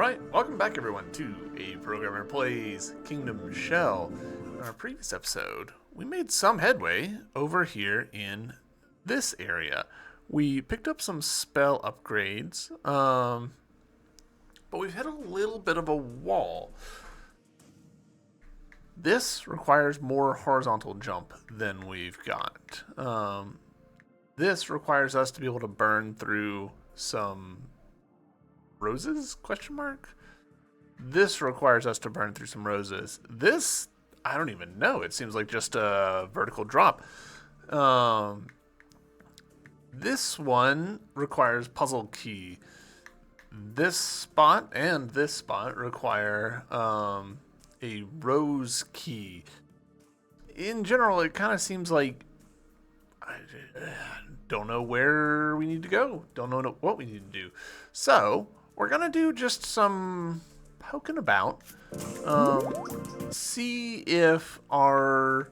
Alright, welcome back everyone to A Programmer Plays Kingdom Shell. In our previous episode, we made some headway over here in this area. We picked up some spell upgrades, but we've hit a little bit of a wall. This requires more horizontal jump than we've got. This requires us to be able to burn through some roses? Question mark. This requires us to burn through some roses. This, I don't even know. It seems like just a vertical drop. This one requires puzzle key. This spot and this spot require a rose key. In general, it kind of seems like I don't know where we need to go. Don't know what we need to do. So we're going to do just some poking about. See if our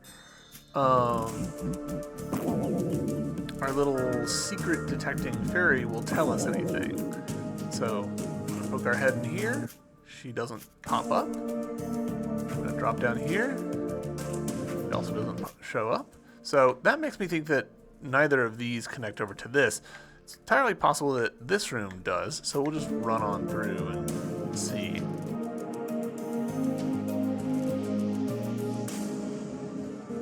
little secret detecting fairy will tell us anything. So, poke our head in here. She doesn't pop up. I'm going to drop down here. It also doesn't show up. So that makes me think that neither of these connect over to this. It's entirely possible that this room does, so we'll just run on through and see.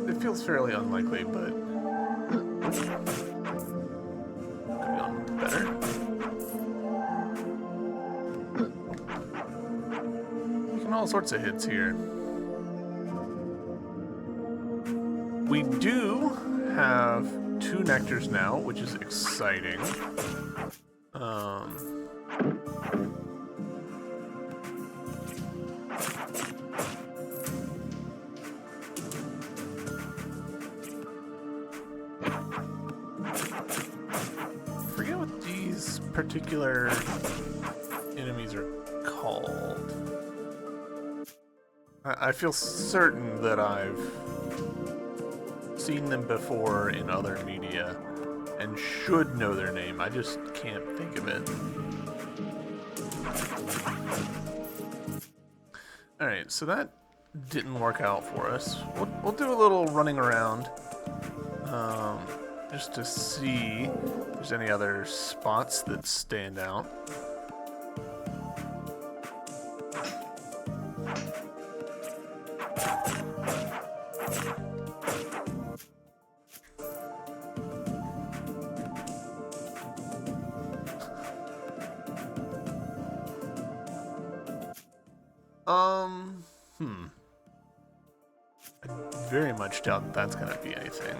It feels fairly unlikely, but could be on better. Making all sorts of hits here. We do have 2 nectars now, which is exciting. Forget what these particular enemies are called. I feel certain that I've seen them before in other media and should know their name. I just can't think of it. Alright, so that didn't work out for us. We'll do a little running around just to see if there's any other spots that stand out. I very much doubt that's gonna be anything.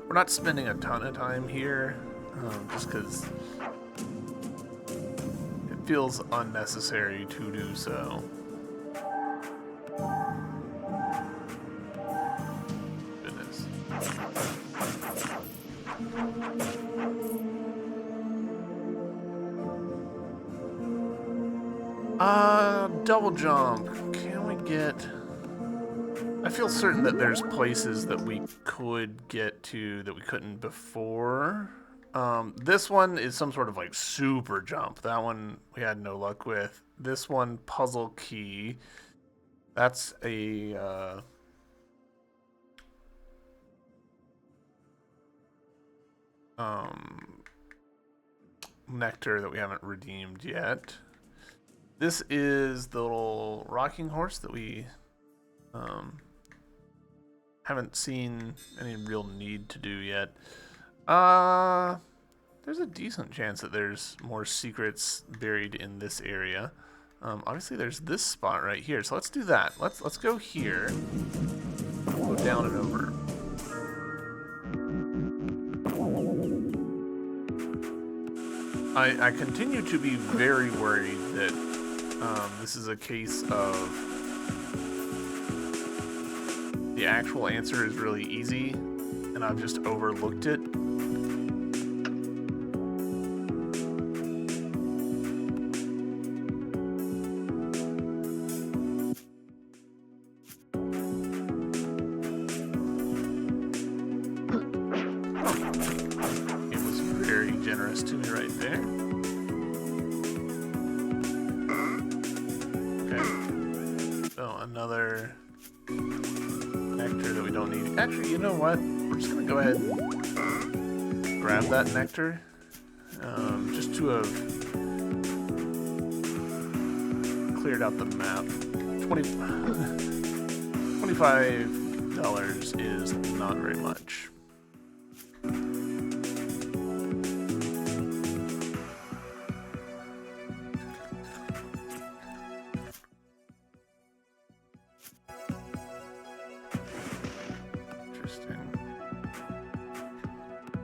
We're not spending a ton of time here, just because it feels unnecessary to do so. Goodness. Double jump. Can we get... I feel certain that there's places that we could get to that we couldn't before. This one is some sort of like super jump. That one we had no luck with. This one, puzzle key. That's a nectar that we haven't redeemed yet. This is the little rocking horse that we haven't seen any real need to do yet. There's a decent chance that there's more secrets buried in this area. Obviously there's this spot right here, so let's do that. Let's go here. Go down and over. I continue to be very worried that this is a case of the actual answer is really easy, and I've just overlooked it. It was very generous to me right there. Okay. So another nectar that we don't need. Actually, you know what? We're just gonna go ahead and grab that nectar, just to have cleared out the map. $25 is not very much.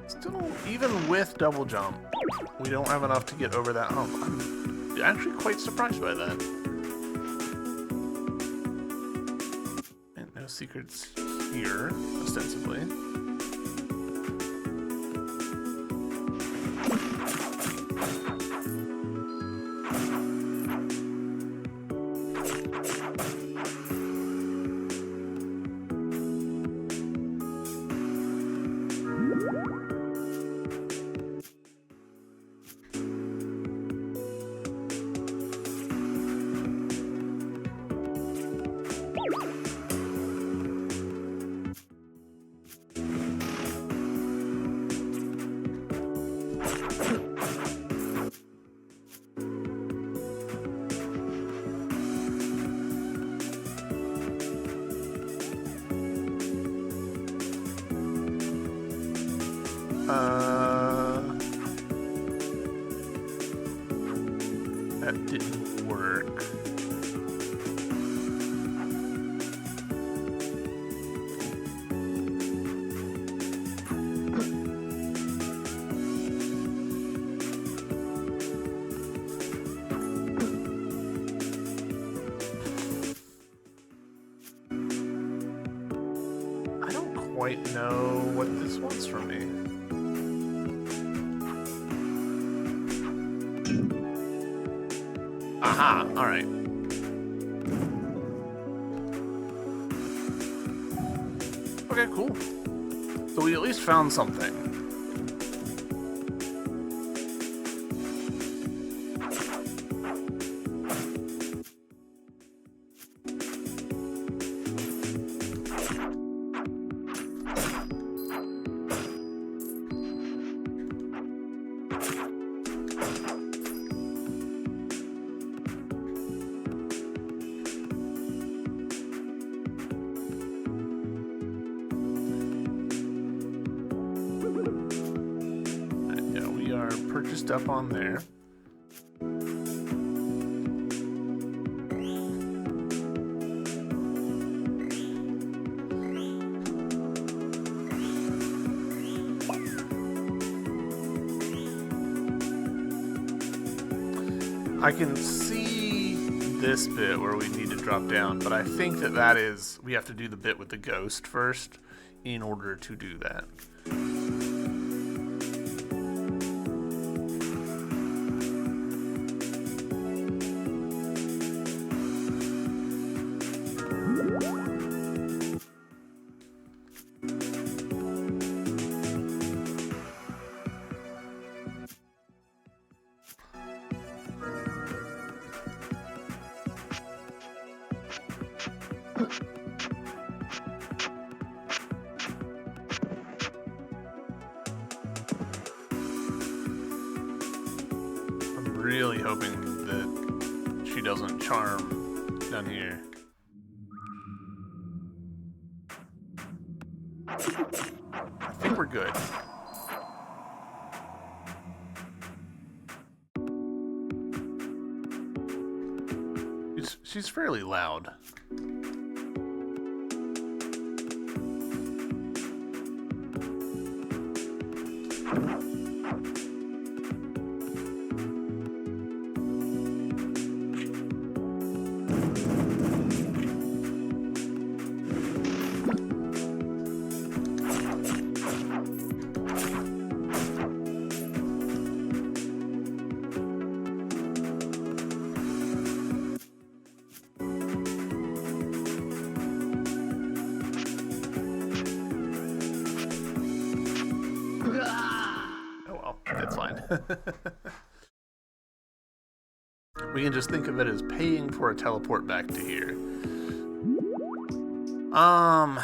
Still, even with double jump, we don't have enough to get over that hump. I'm actually quite surprised by that. And no secrets here, ostensibly. That didn't work. I don't quite know what this wants from me. Aha, alright. Okay, cool. So we at least found something. Purchased up on there. I can see this bit where we need to drop down, but I think that is, we have to do the bit with the ghost first in order to do that. Really hoping that she doesn't charm down here. I think we're good. She's fairly loud. We can just think of it as paying for a teleport back to here. I'm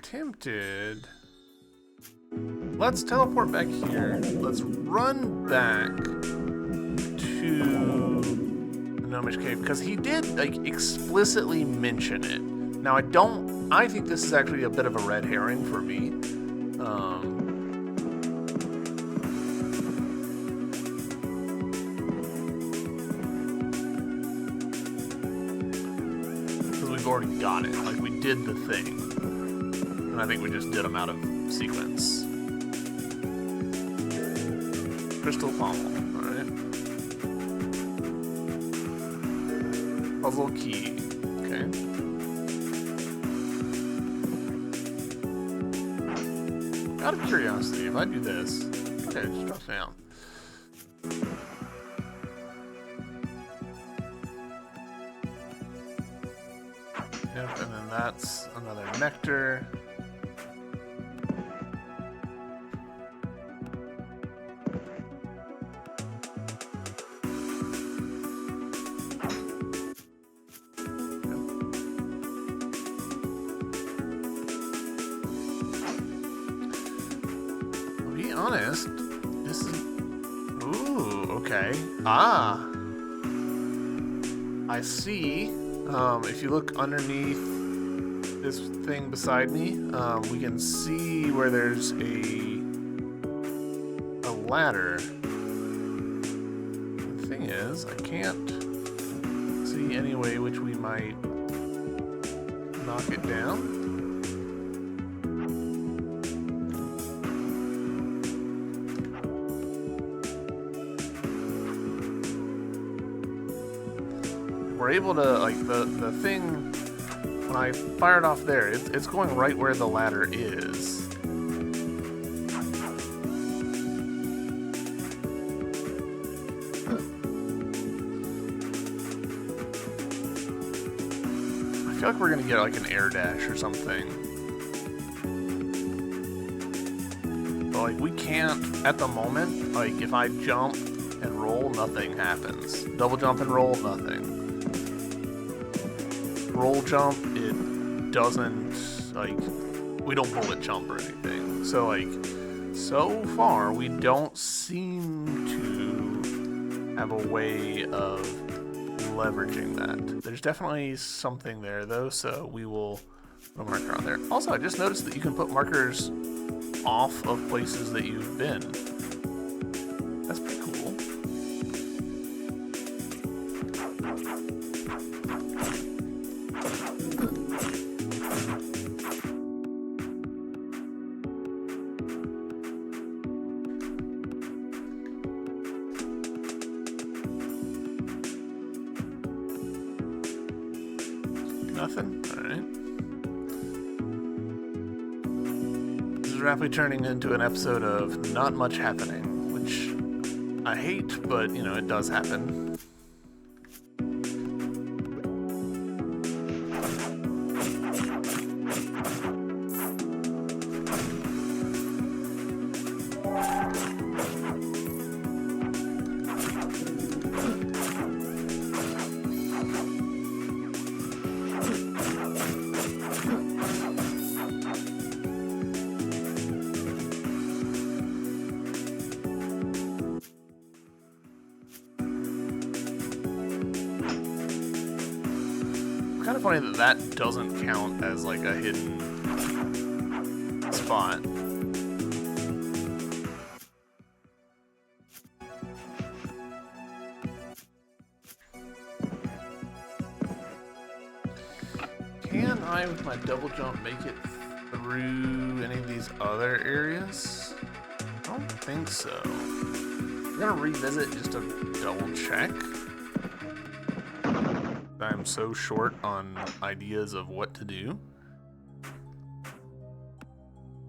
tempted. Let's teleport back here. Let's run back to the Gnomish Cave, because he did like explicitly mention it. Now I think this is actually a bit of a red herring for me. Because we've already got it. Like, we did the thing. And I think we just did them out of sequence. Crystal pommel, alright. Puzzle key, okay. Out of curiosity, if I do this, okay, it just drops down. Yep, and then that's another nectar. Honest, this is... Ooh, okay. Ah! I see. If you look underneath this thing beside me, we can see where there's a ladder. The thing is, I can't see any way which we might knock it down. We're able to, like, the thing, when I fire it off there, it's going right where the ladder is. I feel like we're gonna get, like, an air dash or something. But, like, we can't, at the moment, like, if I jump and roll, nothing happens. Double jump and roll, nothing. Roll jump, it doesn't, like, we don't bullet jump or anything. So, like, so far, we don't seem to have a way of leveraging that. There's definitely something there, though, so we will put a marker on there. Also, I just noticed that you can put markers off of places that you've been. That's pretty cool. Nothing? Alright. This is rapidly turning into an episode of not much happening, which I hate, but, you know, it does happen. Kind of funny that that doesn't count as like a hidden spot. Can I, with my double jump, make it through any of these other areas? I don't think so. I'm gonna revisit just to double check. I'm so short on ideas of what to do.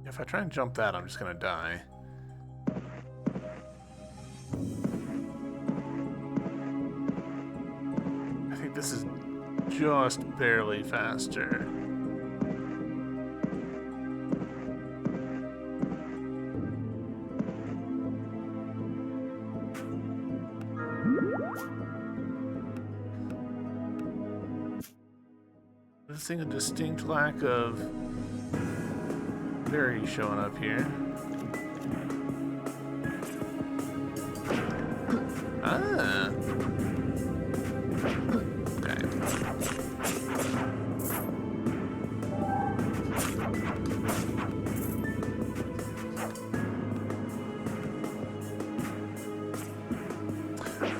If I try and jump that, I'm just gonna die. I think this is just barely faster. noticing a distinct lack of berry showing up here. Ah. Okay.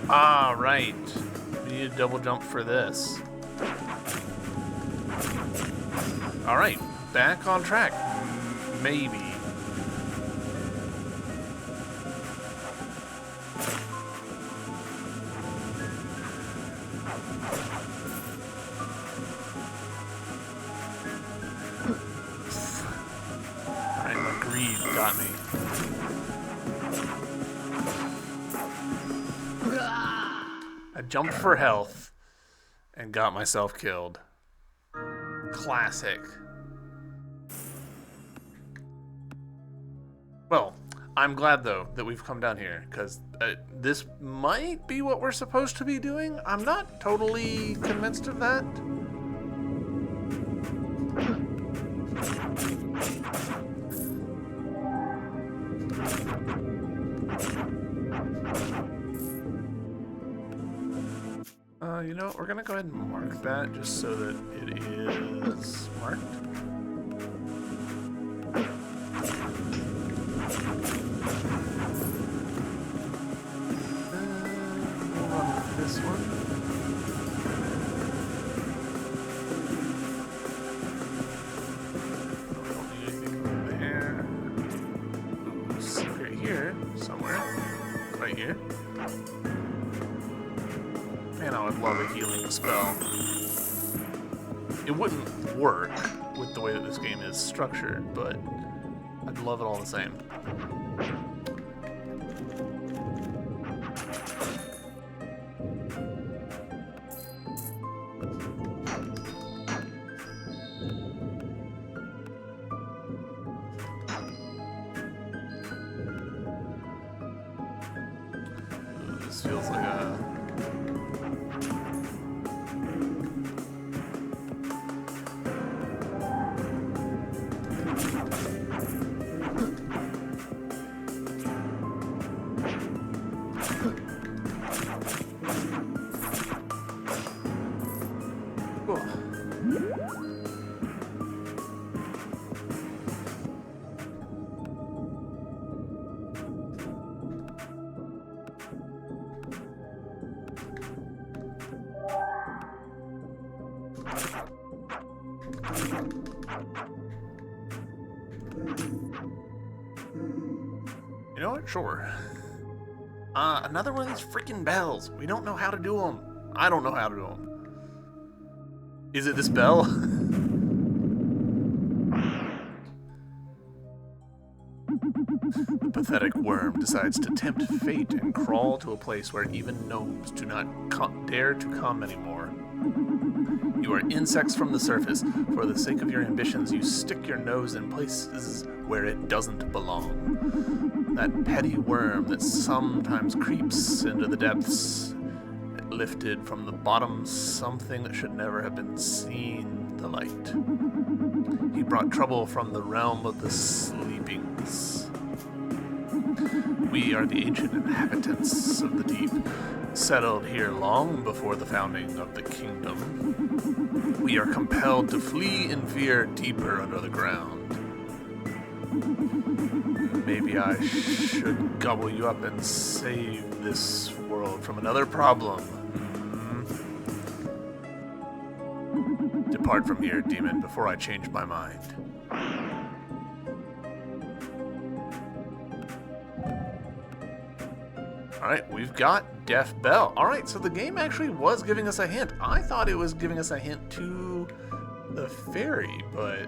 Ah, right. We need a double jump for this. Alright, back on track. Maybe. Alright, my greed got me. I jumped for health and got myself killed. Classic. Well, I'm glad though that we've come down here, because this might be what we're supposed to be doing. I'm not totally convinced of that. You know what? We're gonna go ahead and mark that just so that it is marked. We'll run with this one. We don't need anything there. Ooh, secret here somewhere. Right here. Man, I would love a healing spell. It wouldn't work with the way that this game is structured, but I'd love it all the same. Ooh, this feels like a... You know what? Sure. Another one of these freaking bells. We don't know how to do them. I don't know how to do them. Is it this bell? The pathetic worm decides to tempt fate and crawl to a place where even gnomes do not dare to come anymore. You are insects from the surface. For the sake of your ambitions, you stick your nose in places where it doesn't belong. That petty worm that sometimes creeps into the depths, lifted from the bottom something that should never have been seen the light. He brought trouble from the realm of the sleepings. We are the ancient inhabitants of the deep, settled here long before the founding of the kingdom. We are compelled to flee in fear deeper under the ground. Maybe I should gobble you up and save this world from another problem. Depart from here, demon, before I change my mind. Alright, we've got Deaf Bell. Alright, so the game actually was giving us a hint. I thought it was giving us a hint to the fairy, but...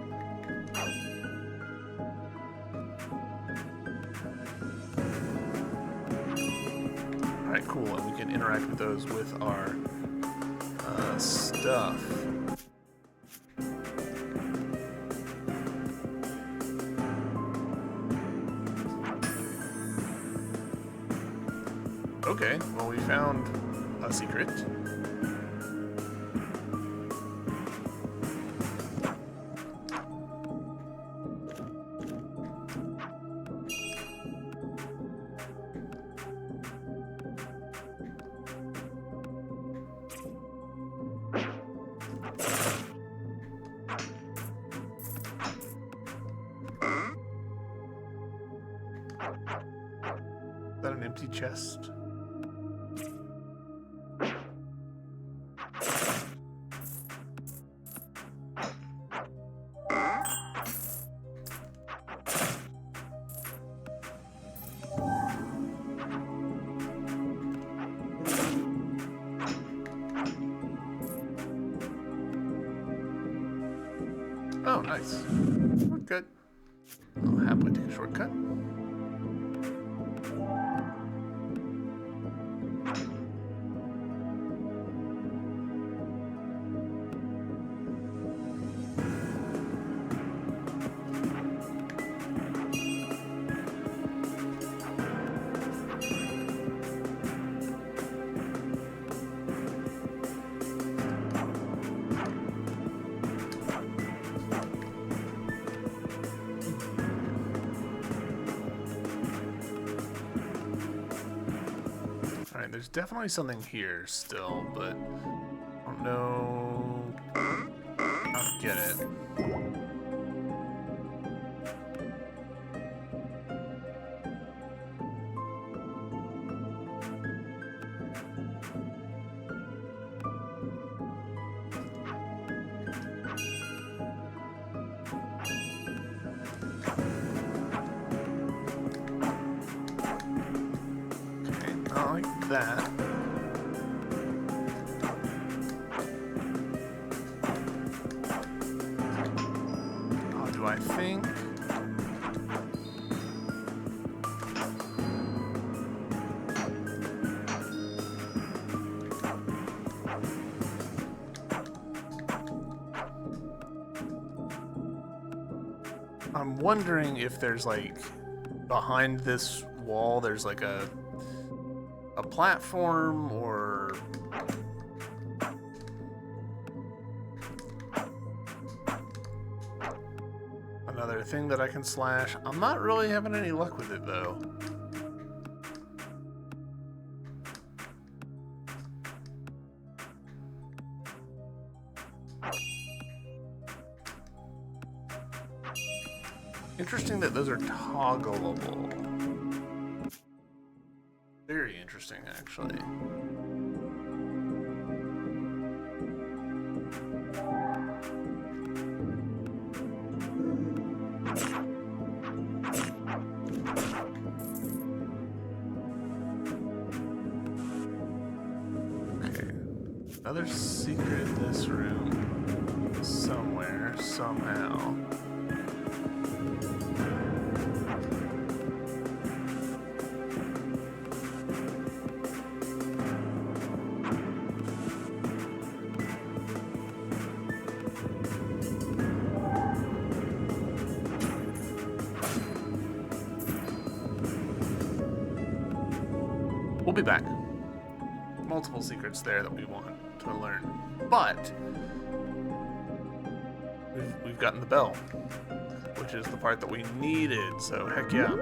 Alright, cool, and we can interact with those with our stuff. Okay, well we found a secret. empty chest. Oh, nice. We're good. I'll happily take a shortcut. Alright, there's definitely something here still, but I don't know how to get it. Like that. Oh, do I think? I'm wondering if there's like behind this wall there's like a platform or another thing that I can slash. I'm not really having any luck with it though. Interesting that those are toggleable. Very interesting, actually. Okay. Another secret in this room. Somewhere, somehow. We'll be back. Multiple secrets there that we want to learn. But we've gotten the bell, which is the part that we needed, so heck yeah.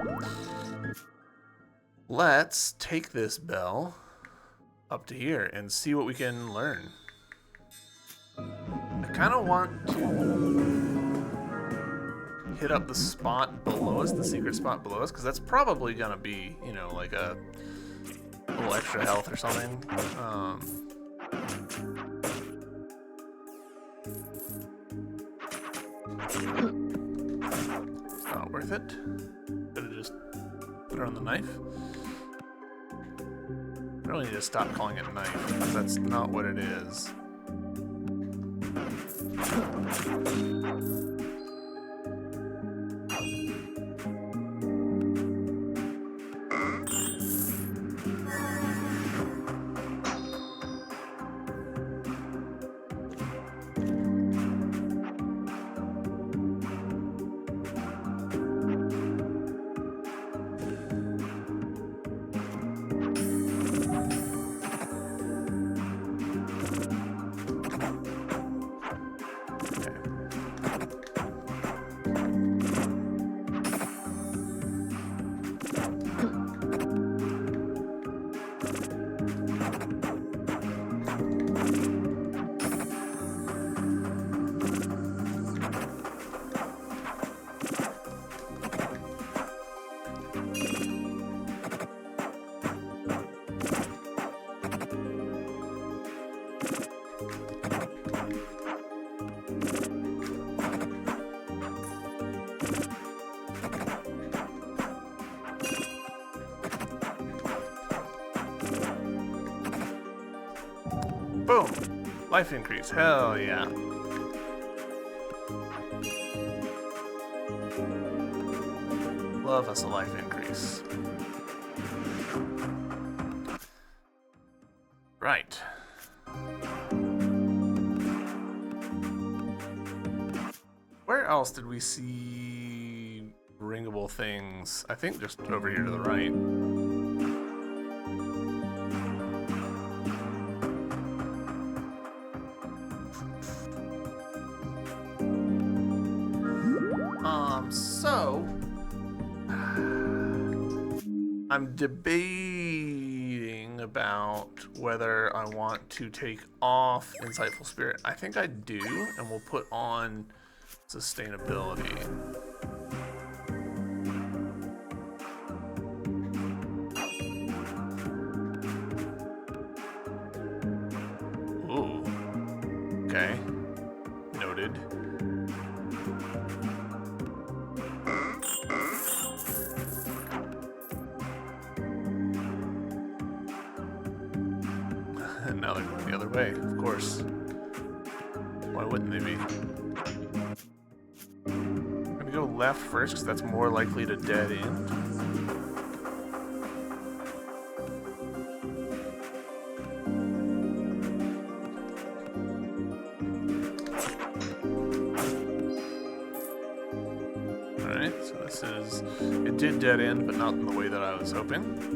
Let's take this bell up to here and see what we can learn. I kind of want to hit up the spot below us, the secret spot below us, because that's probably gonna be, you know, like a little extra health or something. It's not worth it. Could've just put her on the knife. I really need to stop calling it a knife, because that's not what it is. Boom. Life increase. Hell yeah. Love us a life increase. Right. Where else did we see ringable things? I think just over here to the right. So I'm debating about whether I want to take off Insightful Spirit. I think I do, and we'll put on Sustainability. Ooh. Okay. Noted. And now they're going the other way, of course. Why wouldn't they be? I'm gonna go left first because that's more likely to dead end. Alright, so this is... It did dead end, but not in the way that I was hoping.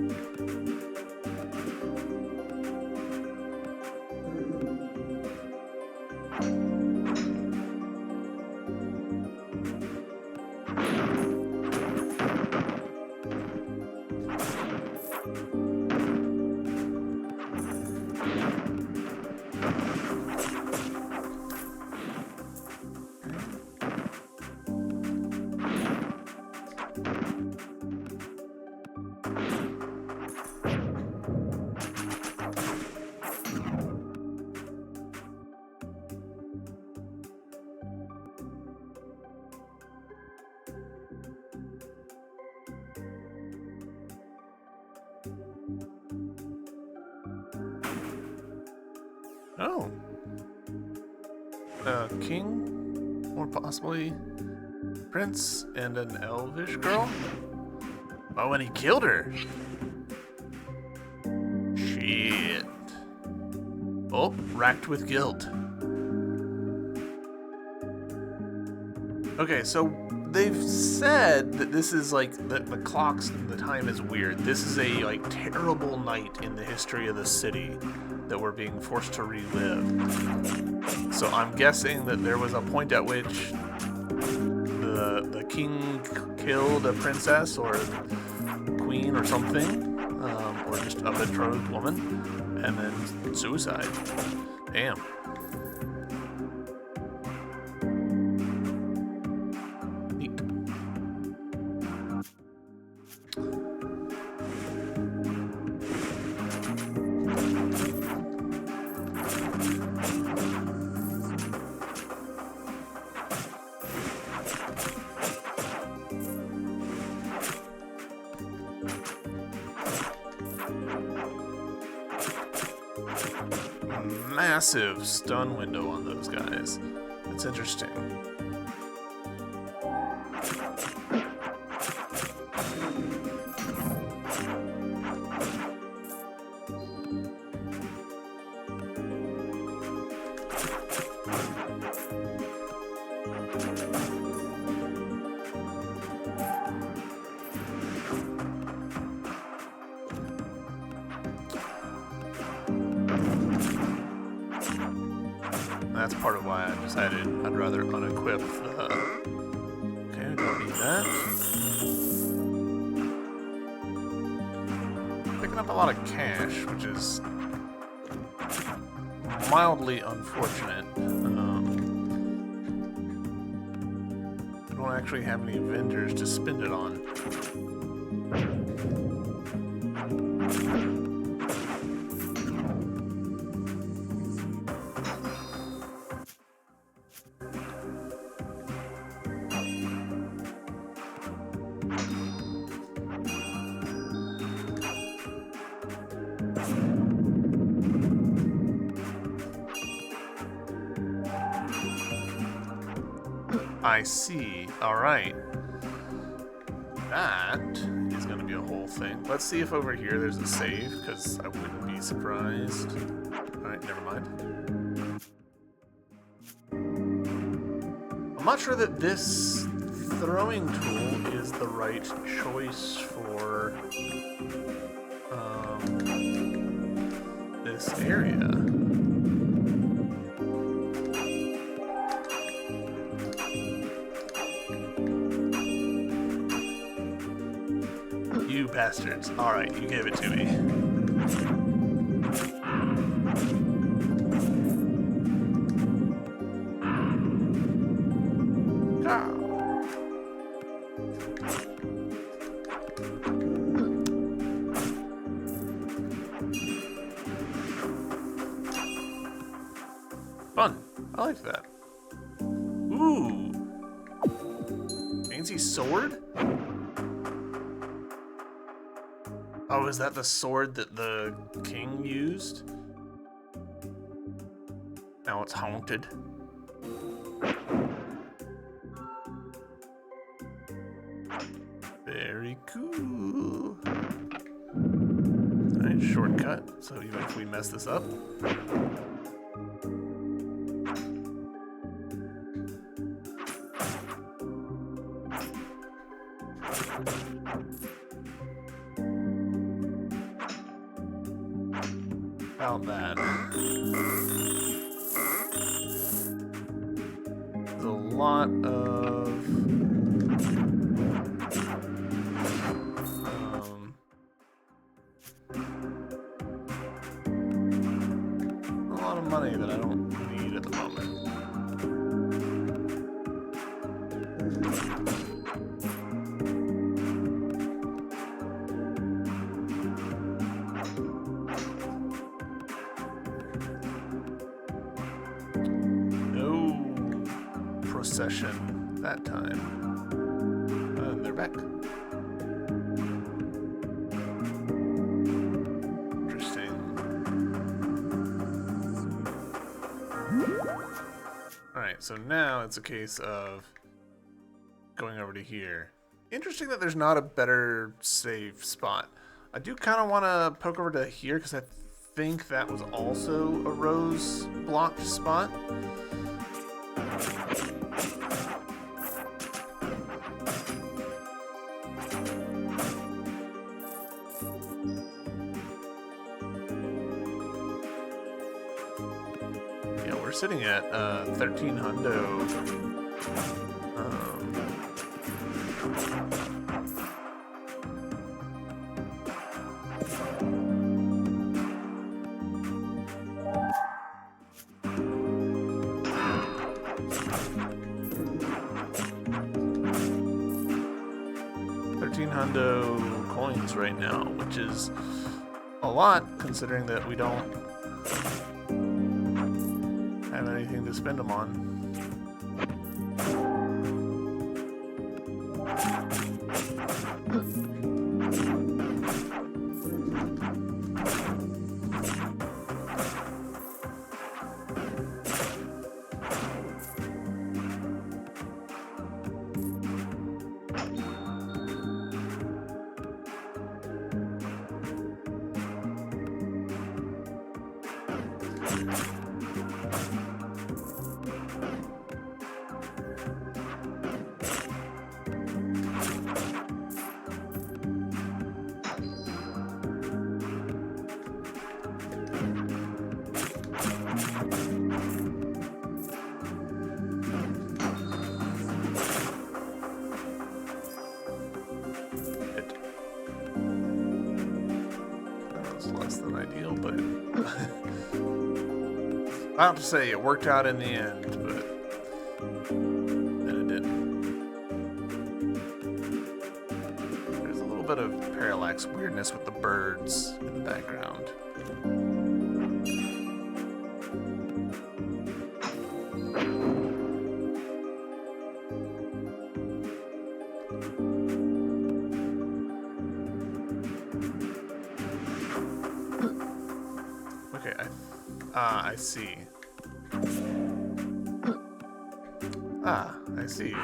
Oh. A king? Or possibly prince and an elvish girl? Oh, and he killed her. Shit. Oh, racked with guilt. Okay, so they've said that this is like, the clocks and the time is weird. This is a like terrible night in the history of the city that we're being forced to relive. So I'm guessing that there was a point at which the king killed a princess or queen or something, or just a betrothed woman, and then suicide. Damn. Neat. Massive stun window on those guys. That's interesting. That's part of why I decided I'd rather unequip the... Okay, we don't need that. Picking up a lot of cash, which is mildly unfortunate. I don't actually have any vendors to spend it on. I see. All right. That is going to be a whole thing. Let's see if over here there's a save, because I wouldn't be surprised. All right, never mind. I'm not sure that this throwing tool is the right choice for this area. You bastards. Alright, you gave it to me. Ah. Fun. I like that. Ooh. Fancy sword? Oh, is that the sword that the king used? Now it's haunted. Very cool. Alright, shortcut. So even if we mess this up. About that. There's a lot of money that I don't need at the moment. Procession that time. And they're back. Interesting. Alright, so now it's a case of going over to here. Interesting that there's not a better save spot. I do kind of want to poke over to here because I think that was also a rose blocked spot. Sitting at 13 hundo. $1,300 coins right now, which is a lot considering that we don't have anything to spend them on. Less than ideal, but I have to say it worked out in the end, but then it didn't. There's a little bit of parallax weirdness with the birds in the background. I see. I I see.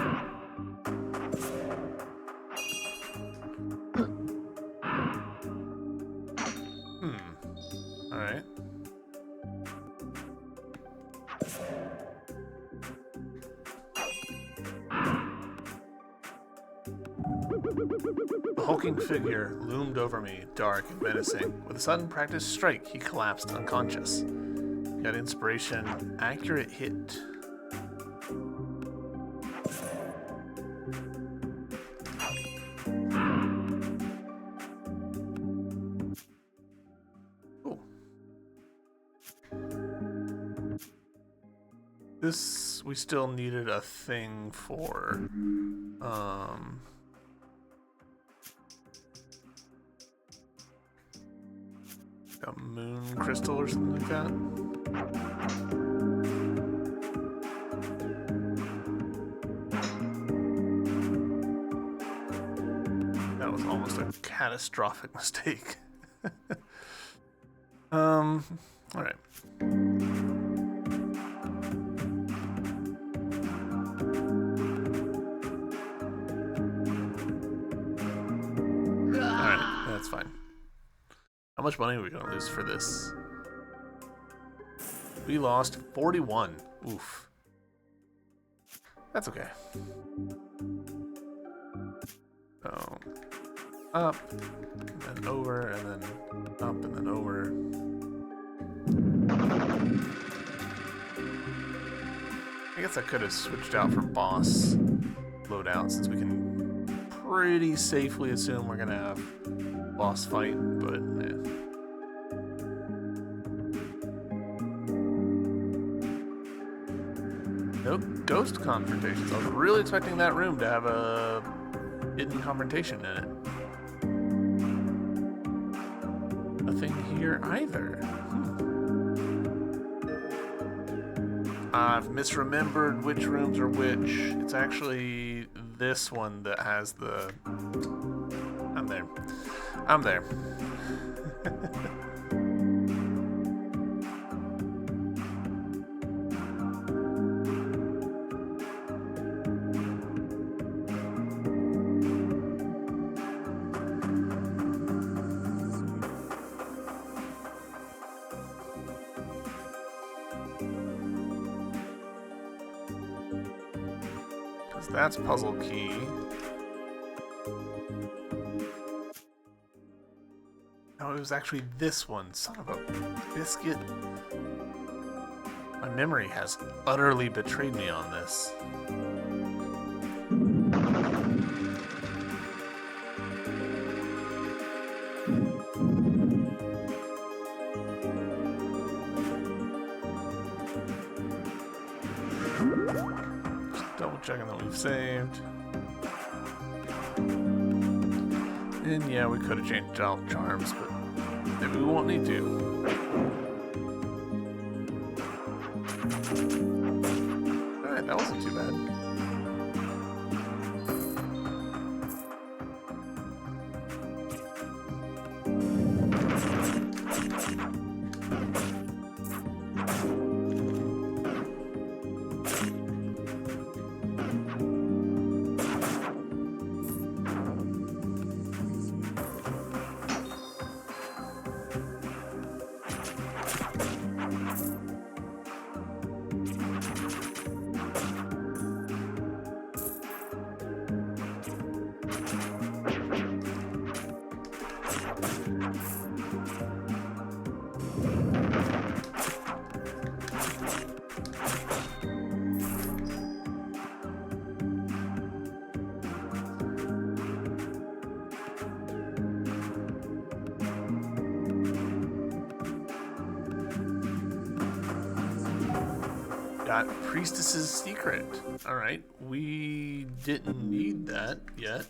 Alright. The hulking figure loomed over me, dark and menacing. With a sudden practiced strike, he collapsed unconscious. Got inspiration, accurate hit. This, we still needed a thing for, a moon crystal or something like that. That was almost a catastrophic mistake. All right. That's fine. How much money are we gonna lose for this? We lost 41. Oof. That's okay. So, up, and then over, and then up, and then over. I guess I could have switched out for boss loadout since we can pretty safely assume we're gonna have boss fight, but no ghost confrontations. I was really expecting that room to have a hidden confrontation in it. Nothing here either. I've misremembered which rooms are which. It's actually this one that has the... I'm there. I'm there. That's puzzle key. No, it was actually this one. Son of a biscuit. My memory has utterly betrayed me on this. Checking that we've saved. And yeah, we could have changed out charms, but maybe we won't need to. Alright, that wasn't too bad. Got Priestess's Secret. Alright, we didn't need that yet.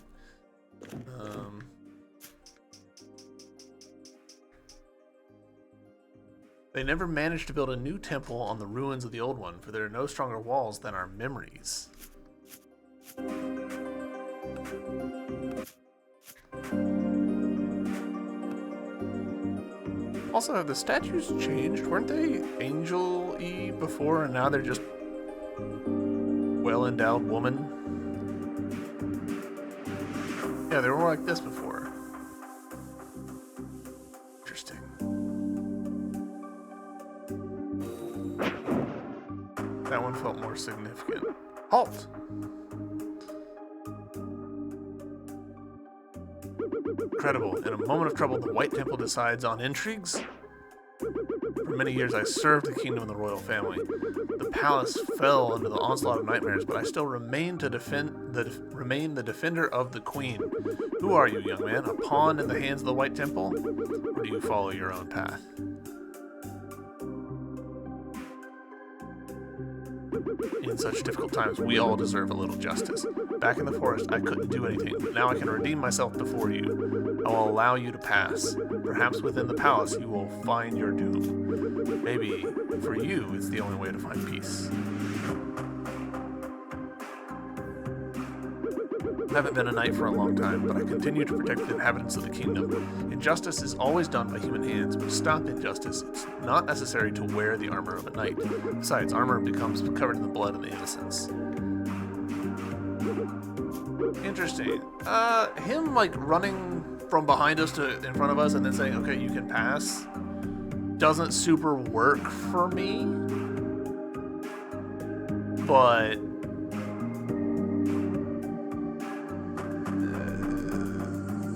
They never managed to build a new temple on the ruins of the old one, for there are no stronger walls than our memories. Also, have the statues changed? Weren't they angel-y before, and now they're just well-endowed woman. Yeah, they were more like this before. Interesting. That one felt more significant. Halt! Incredible. In a moment of trouble, the White Temple decides on intrigues. For many years, I served the kingdom and the royal family. The palace fell under the onslaught of nightmares, but I still remain the defender of the queen. Who are you, young man? A pawn in the hands of the White Temple? Or do you follow your own path? In such difficult times, we all deserve a little justice. Back in the forest, I couldn't do anything, but now I can redeem myself before you. I will allow you to pass. Perhaps within the palace, you will find your doom. Maybe, for you, it's the only way to find peace. I haven't been a knight for a long time, but I continue to protect the inhabitants of the kingdom. Injustice is always done by human hands, but to stop injustice, it's not necessary to wear the armor of a knight. Besides, armor becomes covered in the blood of the innocents. Interesting. Him, like, running from behind us to in front of us and then saying, okay, you can pass, doesn't super work for me. But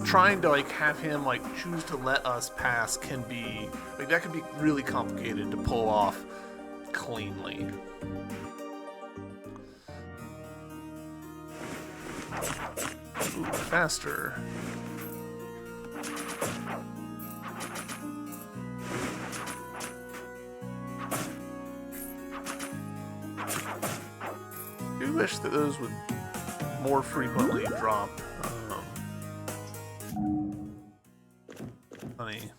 trying to, like, have him, like, choose to let us pass can be, like, that could be really complicated to pull off cleanly. Ooh, faster. I wish that those would more frequently drop. Funny.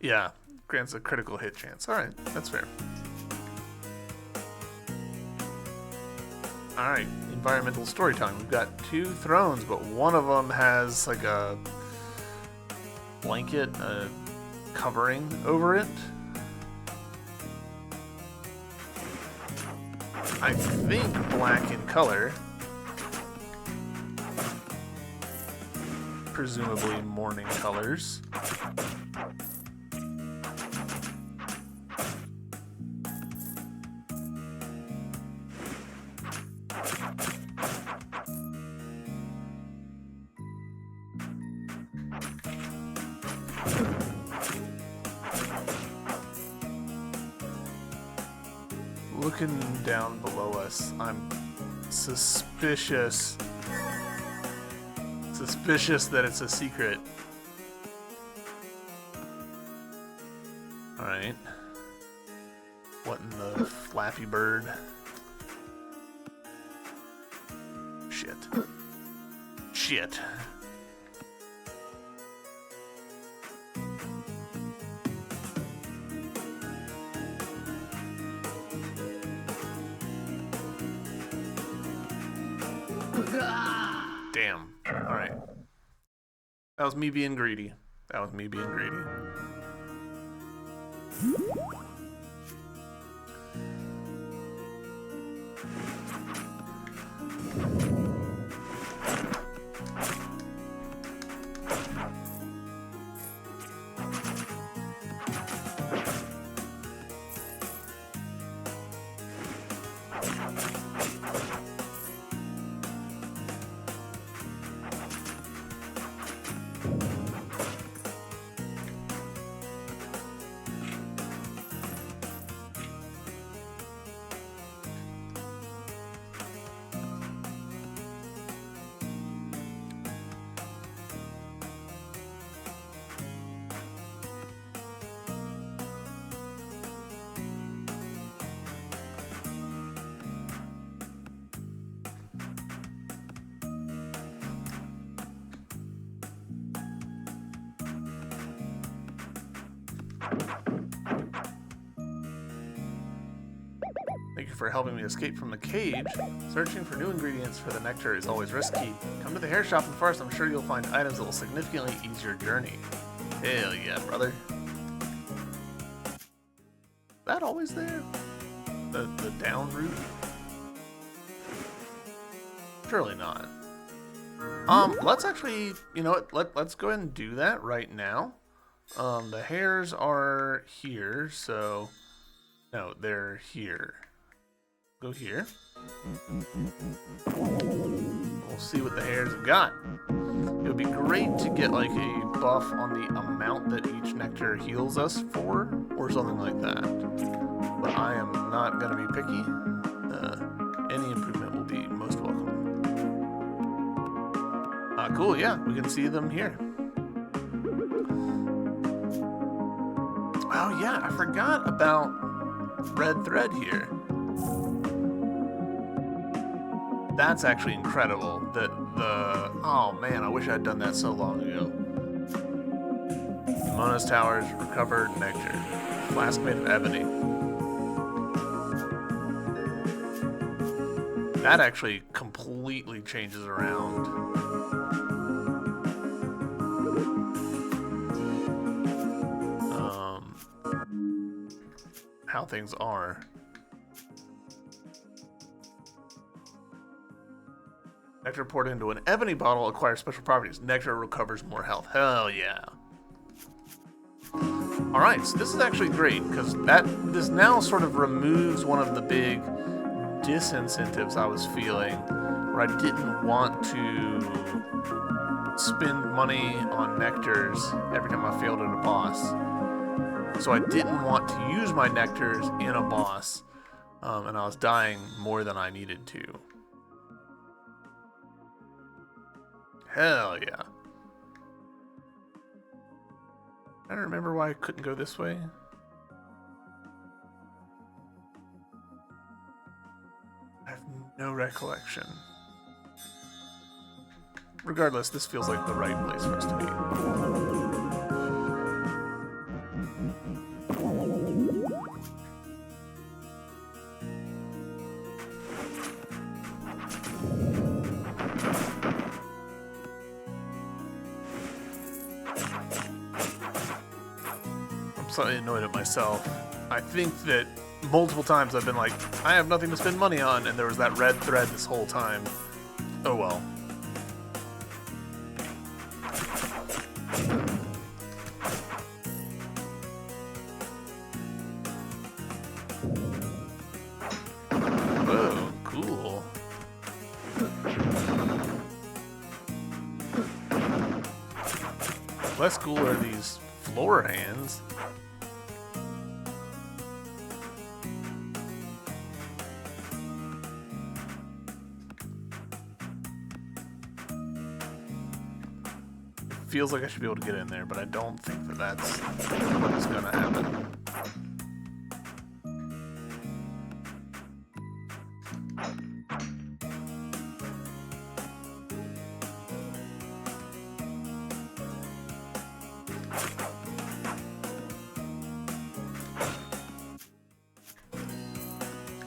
Yeah, grants a critical hit chance. Alright, that's fair. Alright, environmental storytelling. We've got 2 thrones, but one of them has like a blanket, covering over it. I think black in color. Presumably mourning colors. Looking down below us, I'm suspicious that it's a secret. Alright. What in the Flappy Bird? Shit. Shit. Damn. Alright. That was me being greedy. Thank you for helping me escape from the cage. Searching for new ingredients for the nectar is always risky. Come to the hair shop in the forest. I'm sure you'll find items that will significantly ease your journey. Hell yeah, brother. Is that always there? The down route? Surely not. Let's actually, you know what? Let's go ahead and do that right now. The hairs are here, so no, they're here. Go here. We'll see what the hairs have got. It would be great to get like a buff on the amount that each nectar heals us for, or something like that. But I am not going to be picky. Any improvement will be most welcome. Cool, yeah, we can see them here. Oh yeah, I forgot about red thread here. That's actually incredible that oh man, I wish I'd done that so long ago. Mona's Towers, recovered nectar. Flask made of ebony. That actually completely changes around how things are. Nectar poured into an ebony bottle acquires special properties. Nectar recovers more health. Hell yeah. Alright, so this is actually great, because this now sort of removes one of the big disincentives I was feeling, where I didn't want to spend money on nectars every time I failed at a boss. So I didn't want to use my nectars in a boss, and I was dying more than I needed to. Hell yeah. I don't remember why I couldn't go this way. I have no recollection. Regardless, this feels like the right place for us to be. Slightly annoyed at myself. I think that multiple times I've been like, I have nothing to spend money on, and there was that red thread this whole time. Oh well. Whoa, cool. Less cool are these floor hands. Feels like I should be able to get in there, but I don't think that that's what is going to happen.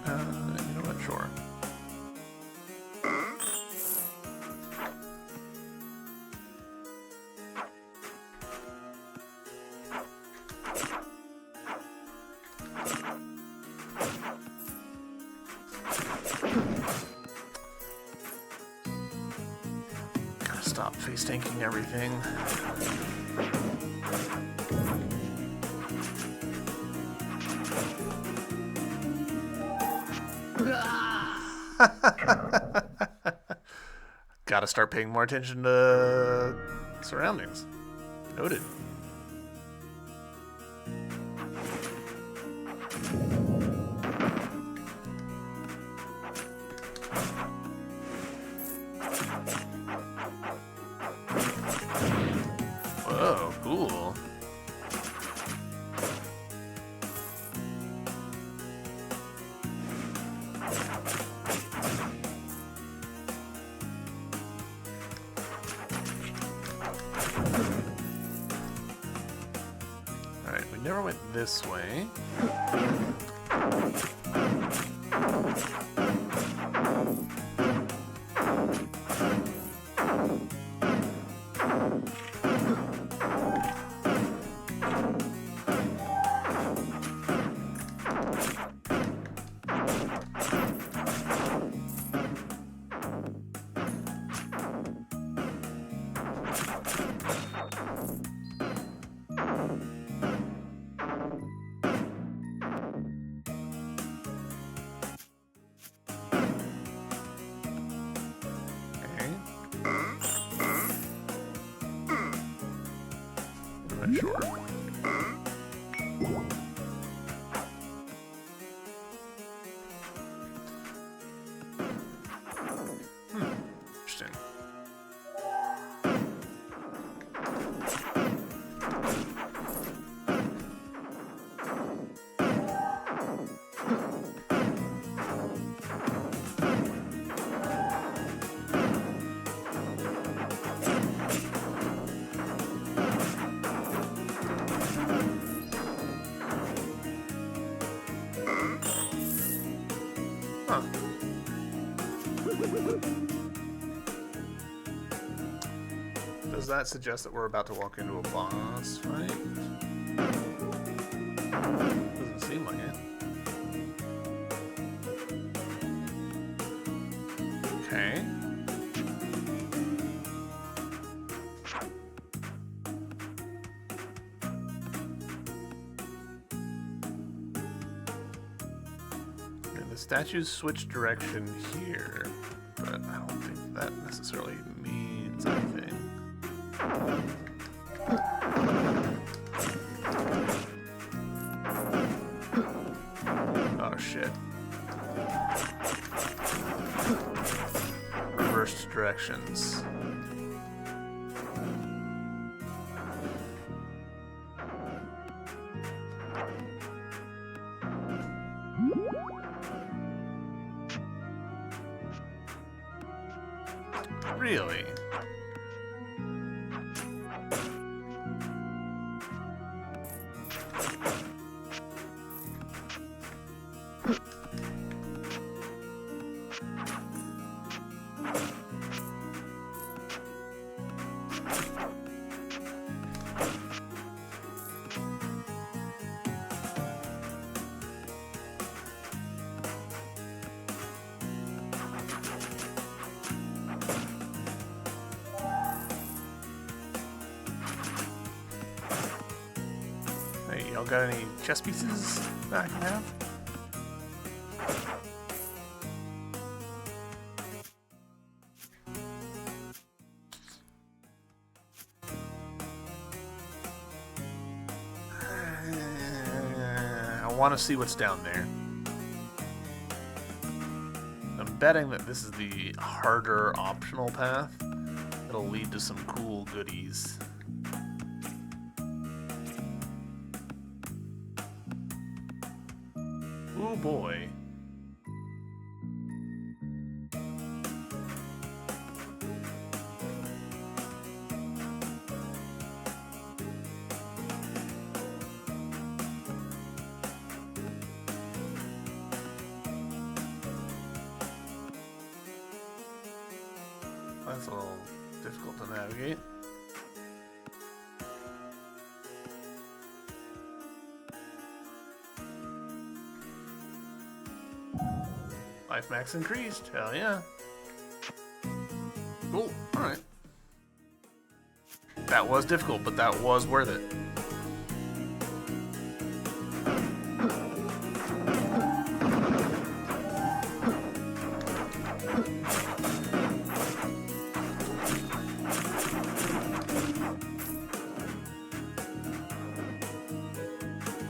You know what? Sure. Stop face tanking everything. Gotta start paying more attention to surroundings. Noted. Whoa, cool. Alright, we never went this way. Sure. Interesting. Huh. Does that suggest that we're about to walk into a boss fight? Doesn't seem like it. Okay. The statues switch direction here, but I don't think that necessarily means anything. Oh shit. Reversed directions. Really? Hey, y'all got any chess pieces that I can have? I want to see what's down there. I'm betting that this is the harder optional path. It'll lead to some cool goodies. Oh boy. That's a little difficult to navigate. Life max increased. Hell yeah. Cool. Alright. That was difficult, but that was worth it.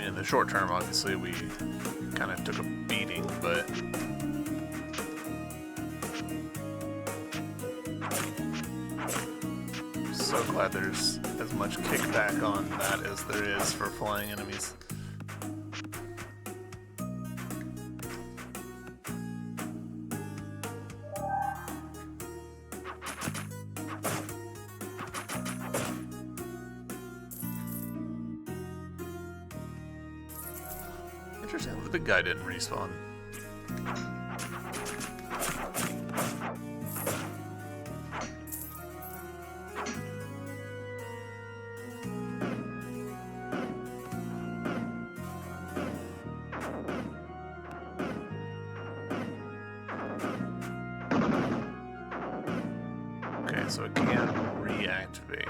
In the short term, obviously, we kind of took a beating, but so glad there's as much kickback on that as there is for flying enemies. Interesting, the big guy didn't respawn. Okay, so it can reactivate.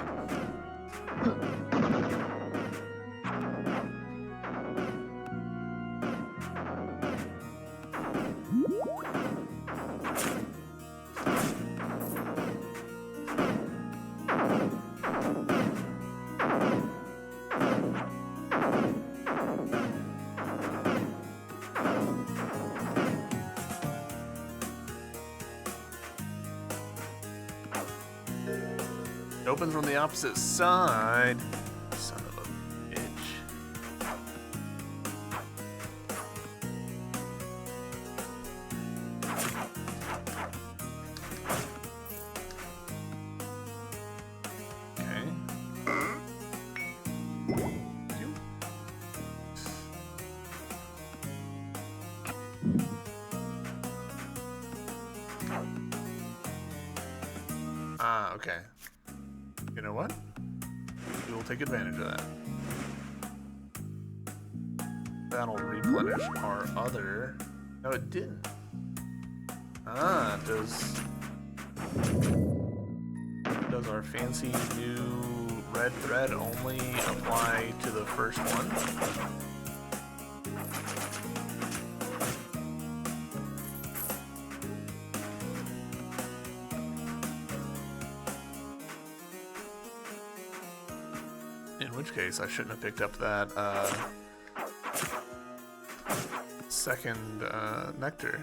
opens from the opposite side. Son of a bitch. Okay. Ah, okay. You know what? We will take advantage of that. That'll replenish our other... No, it didn't. Ah, does our fancy new red thread only apply to the first one? In which case, I shouldn't have picked up that second nectar.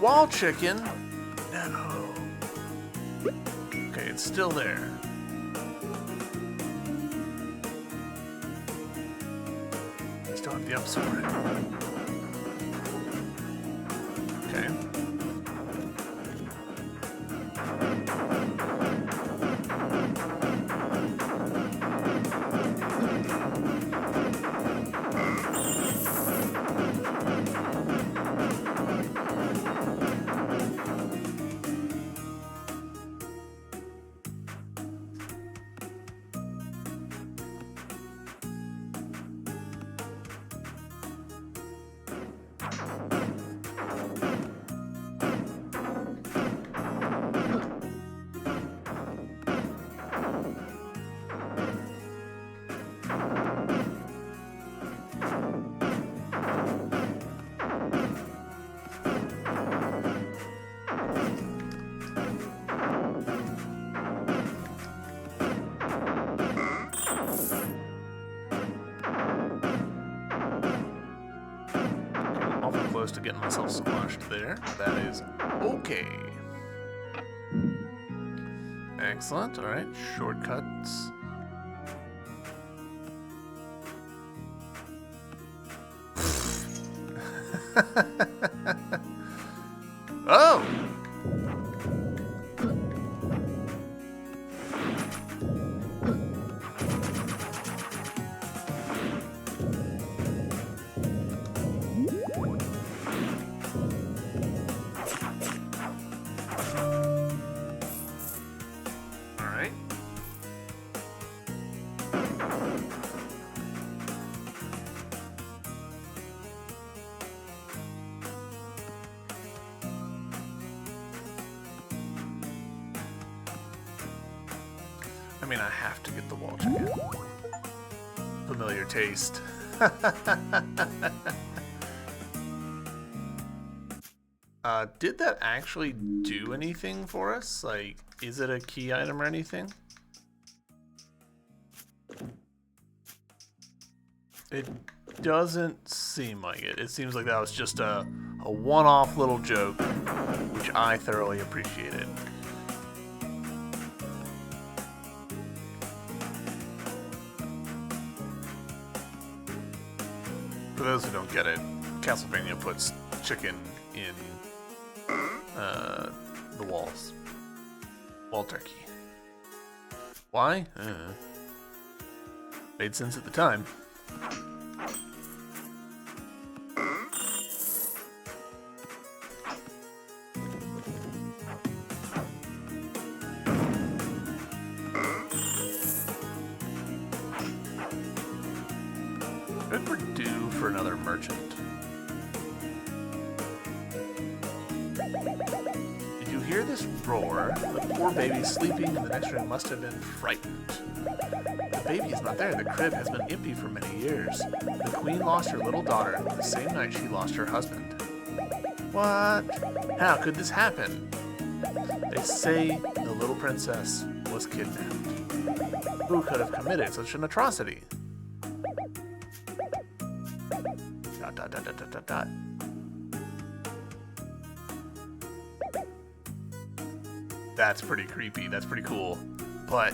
Wall chicken? No. Okay, it's still there. Still have the upside. Okay. Close to getting myself squashed there. That is okay. Excellent. All right, shortcuts. Oh! I mean, I have to get the wall chicken. Familiar taste. Did that actually do anything for us? Like, is it a key item or anything? It doesn't seem like it. It seems like that was just a one-off little joke, which I thoroughly appreciated. For those who don't get it, Castlevania puts chicken in the walls. Wall turkey. Why? Made sense at the time. I think we're due for another merchant. Did you hear this roar? The poor baby sleeping in the next room must have been frightened. The baby is not there. The crib has been empty for many years. The queen lost her little daughter the same night she lost her husband. What? How could this happen? They say the little princess was kidnapped. Who could have committed such an atrocity? That's pretty creepy. That's pretty cool. But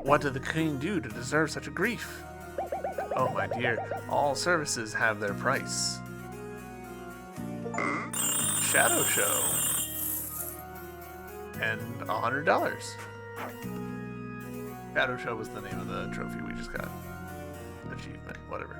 what did the king do to deserve such a grief? Oh my dear, all services have their price. Shadow Show. And $100. Shadow Show was the name of the trophy we just got. Achievement, whatever.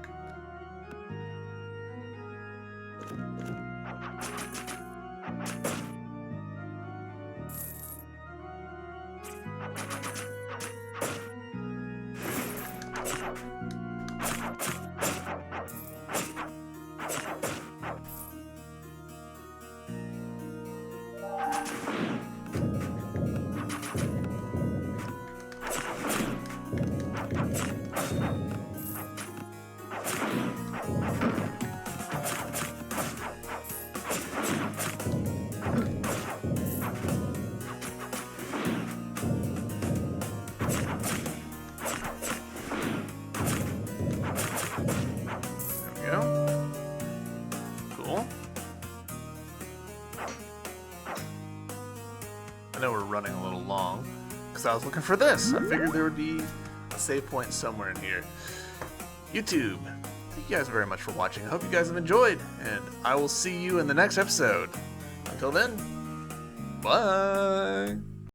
I know we're running a little long because I was looking for this. I figured there would be a save point somewhere in here. YouTube, thank you guys very much for watching. I hope you guys have enjoyed, and I will see you in the next episode. Until then, bye.